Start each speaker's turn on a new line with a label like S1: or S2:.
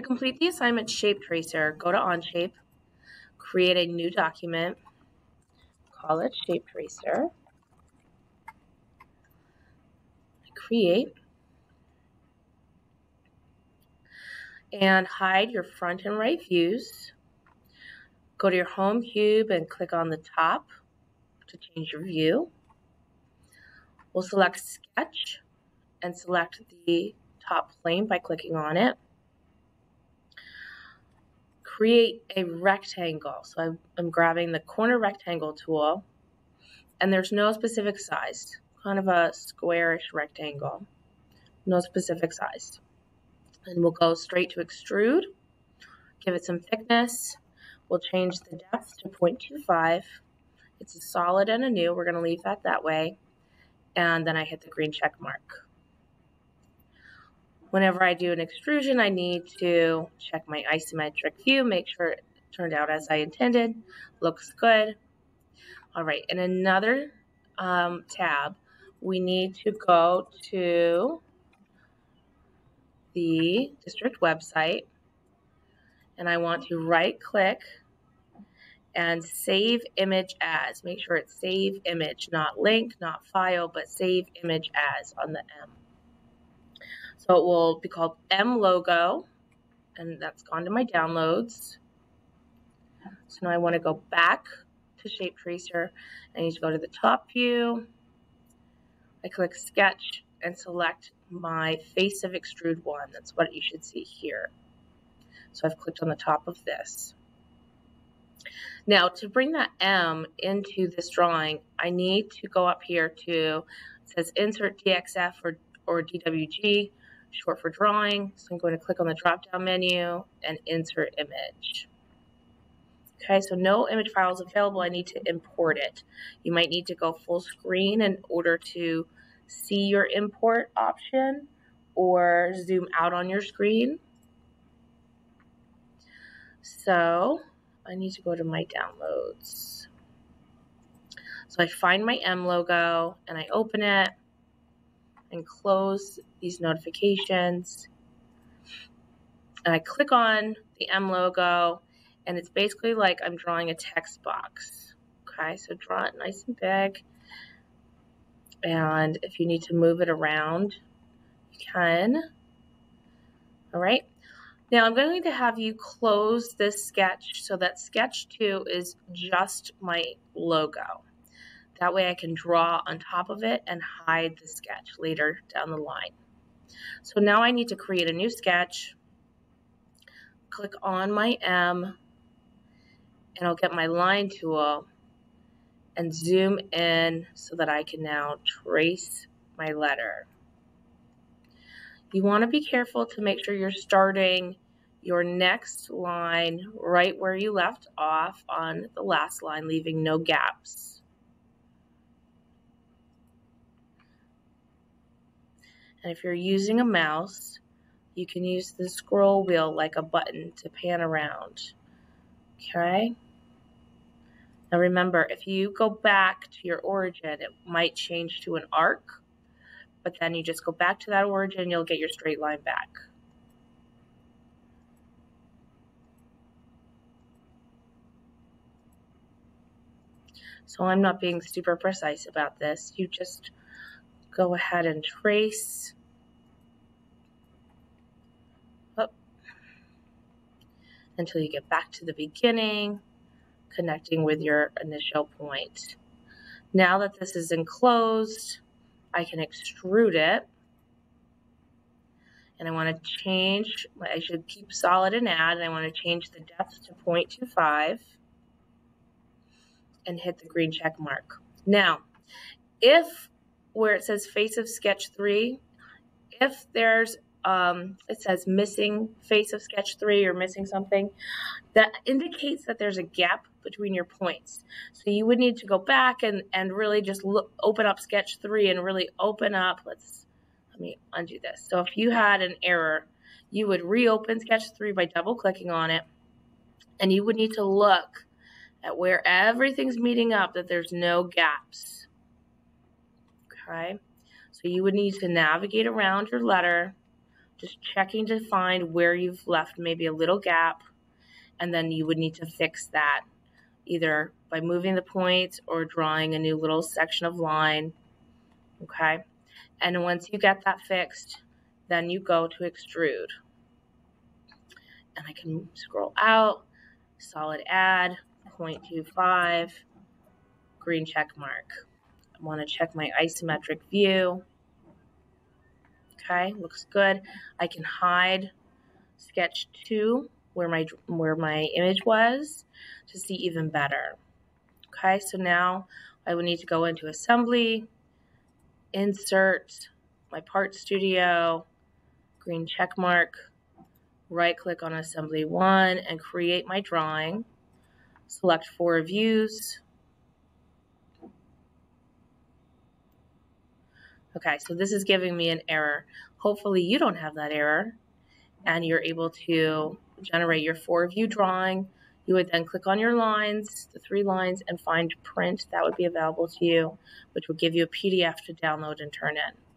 S1: To complete the assignment Shape Tracer, go to Onshape, create a new document, call it Shape Tracer, create, and hide your front and right views. Go to your home cube and click on the top to change your view. We'll select Sketch and select the top plane by clicking on it. Create a rectangle. So I'm grabbing the corner rectangle tool, and there's no specific size, kind of a squarish rectangle, no specific size. And we'll go straight to extrude, give it some thickness. We'll change the depth to 0.25. It's a solid and a new. We're going to leave that way. And then I hit the green check mark. Whenever I do an extrusion, I need to check my isometric view, make sure it turned out as I intended. Looks good. All right, in another tab, we need to go to the district website, and I want to right-click and save image as. Make sure it's save image, not link, not file, but save image as on the M. So it will be called M logo, and that's gone to my downloads. So now I want to go back to Shape Tracer. I need to go to the top view. I click Sketch and select my face of extrude 1. That's what you should see here. So I've clicked on the top of this. Now to bring that M into this drawing, I need to go up here to, it says Insert DXF or DWG, short for drawing. So I'm going to click on the drop-down menu and Insert Image. Okay, so no image file is available. I need to import it. You might need to go full screen in order to see your import option or zoom out on your screen. So I need to go to my downloads. So I find my M logo and I open it and close these notifications. And I click on the M logo, and it's basically like I'm drawing a text box. Okay, so draw it nice and big. And if you need to move it around, you can. All right. Now I'm going to have you close this sketch so that sketch 2 is just my logo. That way I can draw on top of it and hide the sketch later down the line. So now I need to create a new sketch. Click on my M, and I'll get my line tool and zoom in so that I can now trace my letter. You want to be careful to make sure you're starting your next line right where you left off on the last line, leaving no gaps. And if you're using a mouse, you can use the scroll wheel like a button to pan around. Okay? Now remember, if you go back to your origin, it might change to an arc, but then you just go back to that origin, you'll get your straight line back. So I'm not being super precise about this. You just go ahead and trace up until you get back to the beginning, connecting with your initial point. Now that this is enclosed, I can extrude it. And I want to change, I should keep solid and add, and I want to change the depth to 0.25 and hit the green check mark. Now, if where it says face of sketch 3, if there's it says missing face of sketch 3 or missing something, that indicates that there's a gap between your points. So you would need to go back and really just open up sketch 3 and really open up, let me undo this. So if you had an error, you would reopen sketch 3 by double clicking on it, and you would need to look at where everything's meeting up, that there's no gaps. Okay, so you would need to navigate around your letter just checking to find where you've left maybe a little gap, and then you would need to fix that either by moving the points or drawing a new little section of line, okay? And once you get that fixed, then you go to extrude. And I can scroll out, solid add, 0.25, green check mark. I want to check my isometric view. Okay, looks good. I can hide sketch 2 where my image was to see even better. Okay, so now I would need to go into assembly, insert my part studio, green check mark, right click on assembly 1 and create my drawing. Select 4 views. Okay, so this is giving me an error. Hopefully you don't have that error and you're able to generate your 4-view drawing. You would then click on your lines, the 3 lines, and find print. That would be available to you, which will give you a PDF to download and turn in.